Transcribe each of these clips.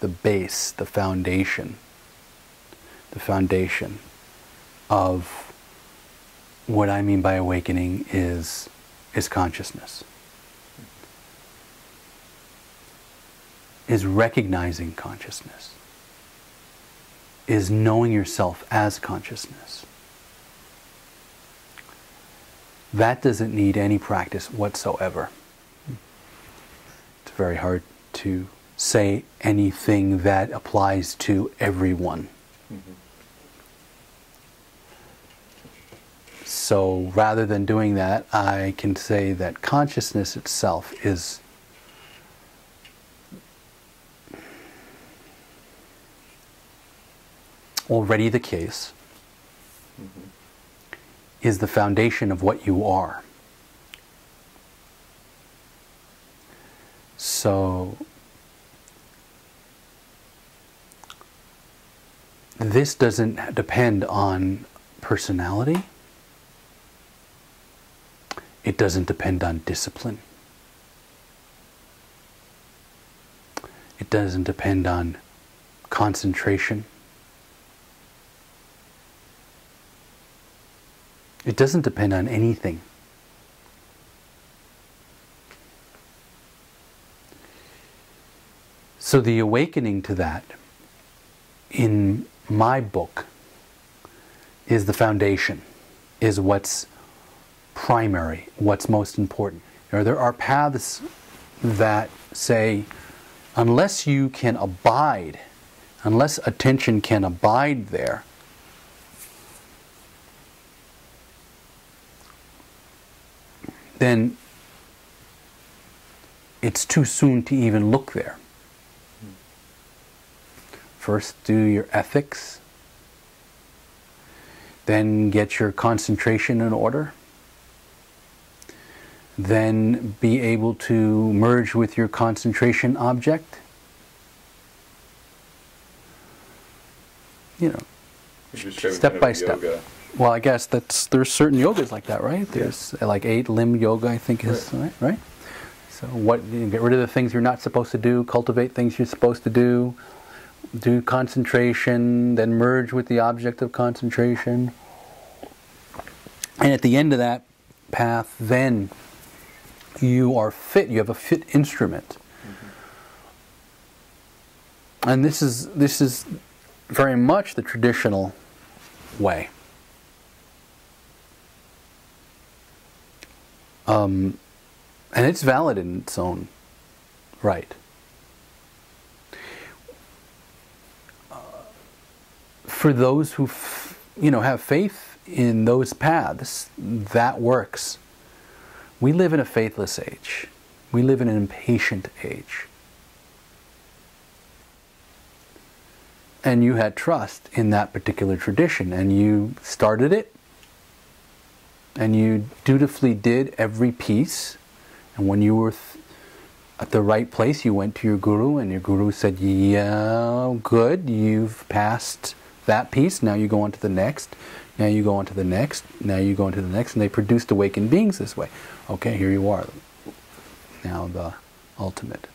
the base, the foundation of what I mean by awakening is consciousness. Is recognizing consciousness. Is knowing yourself as consciousness. That doesn't need any practice whatsoever. It's very hard to say anything that applies to everyone. Mm-hmm. So rather than doing that, I can say that consciousness itself is already the case, mm-hmm. is the foundation of what you are. So this doesn't depend on personality. It doesn't depend on discipline. It doesn't depend on concentration. It doesn't depend on anything. So the awakening to that, in my book, is the foundation, is what's primary, what's most important. There are paths that say, unless you can abide, unless attention can abide there, then it's too soon to even look there. First, do your ethics, then get your concentration in order, then be able to merge with your concentration object. You know, step by step. Yoga. Well, I guess there's certain yogas like that, right? There's like 8-limb yoga, I think is right. So you get rid of the things you're not supposed to do, cultivate things you're supposed to do concentration, then merge with the object of concentration. And at the end of that path, then you are fit. You have a fit instrument. Mm-hmm. And this is very much the traditional way. And it's valid in its own right. For those who have faith in those paths, that works. We live in a faithless age. We live in an impatient age. And you had trust in that particular tradition, and you started it, and you dutifully did every piece, and when you were at the right place, you went to your guru, and your guru said, yeah, good, you've passed that piece, now you go on to the next, now you go on to the next, now you go on to the next, and they produced awakened beings this way. Okay, here you are, now the ultimate.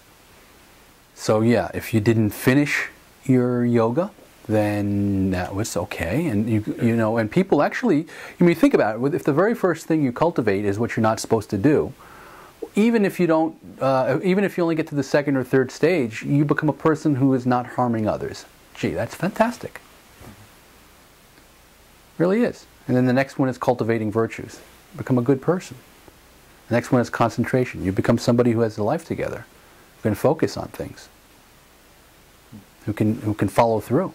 So yeah, if you didn't finish your yoga, then that was okay. And you know, and people actually, think about it, if the very first thing you cultivate is what you're not supposed to do, even if you don't, even if you only get to the second or third stage, you become a person who is not harming others. Gee, that's fantastic. Really is. And then the next one is cultivating virtues. Become a good person. The next one is concentration. You become somebody who has a life together, who can focus on things, who can follow through.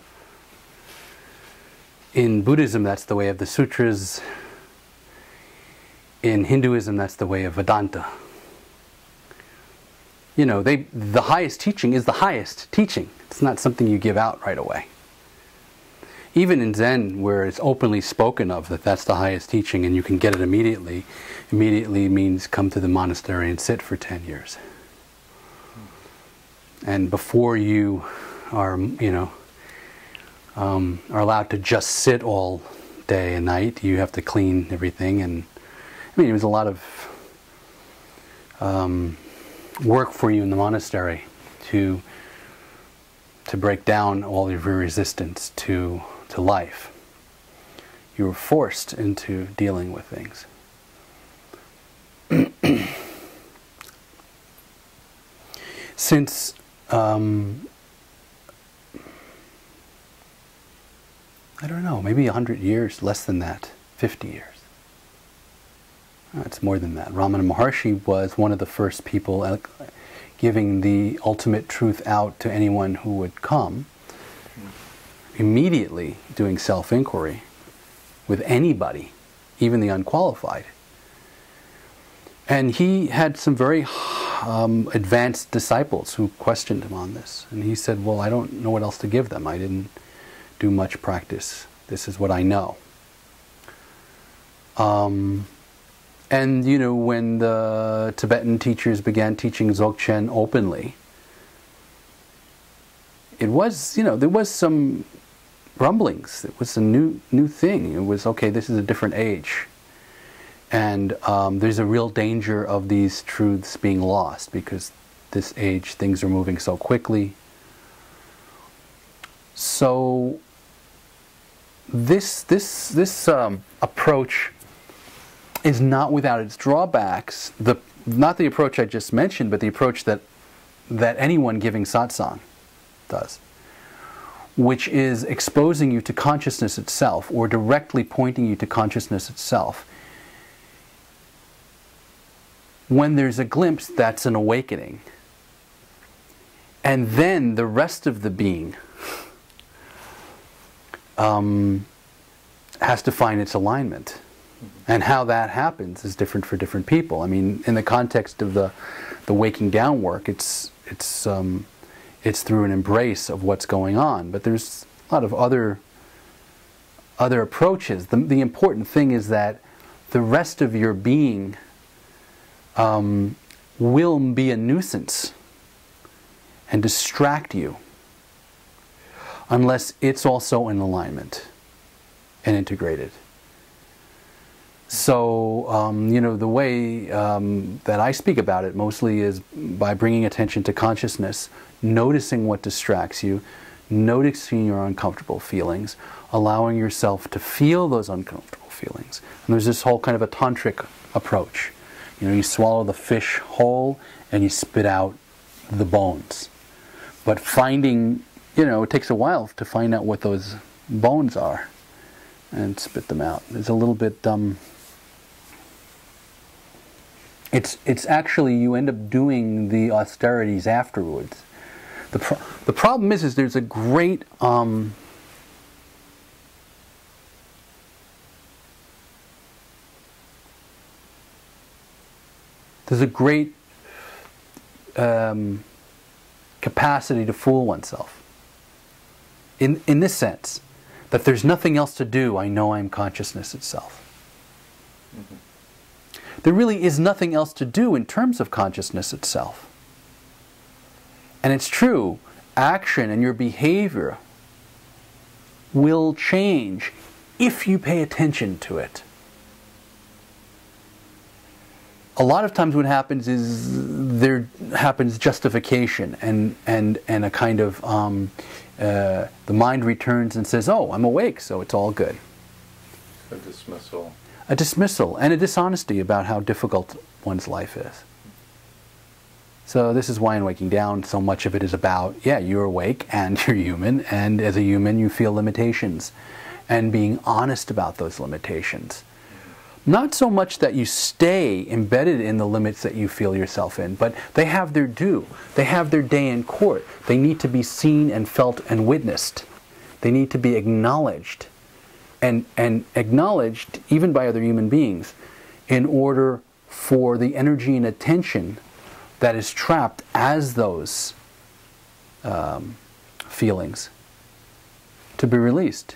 In Buddhism, that's the way of the sutras. In Hinduism, that's the way of Vedanta. The highest teaching is the highest teaching. It's not something you give out right away. Even in Zen, where it's openly spoken of that that's the highest teaching and you can get it immediately means come to the monastery and sit for 10 years. And before you are allowed to just sit all day and night, you have to clean everything. And it was a lot of work for you in the monastery to to break down all of your resistance to life. You were forced into dealing with things. Since I don't know, maybe 100 years, less than that, 50 years. It's more than that. Ramana Maharshi was one of the first people giving the ultimate truth out to anyone who would come, immediately doing self-inquiry with anybody, even the unqualified. And he had some very advanced disciples who questioned him on this. And he said, well, I don't know what else to give them. I didn't do much practice. This is what I know. And, you know, when the Tibetan teachers began teaching Dzogchen openly, it was, you know, there was some rumblings. It was a new thing. It was, okay, this is a different age. And there's a real danger of these truths being lost, because this age, things are moving so quickly. So this approach is not without its drawbacks. Not the approach I just mentioned, but the approach that anyone giving satsang does, which is exposing you to consciousness itself, or directly pointing you to consciousness itself. When there's a glimpse, that's an awakening. And then the rest of the being has to find its alignment. And how that happens is different for different people. I mean, in the context of the waking down work, it's through an embrace of what's going on. But there's a lot of other approaches. The important thing is that the rest of your being will be a nuisance and distract you unless it's also in alignment and integrated. So, you know, the way that I speak about it mostly is by bringing attention to consciousness, noticing what distracts you, noticing your uncomfortable feelings, allowing yourself to feel those uncomfortable feelings. And there's this whole kind of a tantric approach. You know, you swallow the fish whole and you spit out the bones. But finding, you know, it takes a while to find out what those bones are and spit them out. It's a little bit, it's actually, you end up doing the austerities afterwards. The problem is there's a great, there's a great capacity to fool oneself. In this sense, that there's nothing else to do, I know I'm consciousness itself. Mm-hmm. There really is nothing else to do in terms of consciousness itself. And it's true, action and your behavior will change if you pay attention to it. A lot of times what happens is there happens justification and a kind of the mind returns and says, oh, I'm awake, so it's all good. A dismissal. A dismissal and a dishonesty about how difficult one's life is. So this is why in Waking Down so much of it is about, yeah, you're awake and you're human, and as a human you feel limitations, and being honest about those limitations. Not so much that you stay embedded in the limits that you feel yourself in, but they have their due. They have their day in court. They need to be seen and felt and witnessed. They need to be acknowledged, and acknowledged even by other human beings, in order for the energy and attention that is trapped as those feelings to be released.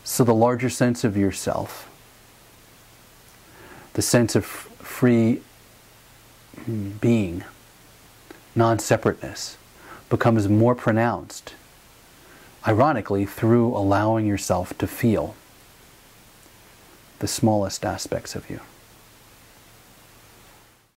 So the larger sense of yourself, the sense of free being, non-separateness, becomes more pronounced, ironically, through allowing yourself to feel the smallest aspects of you.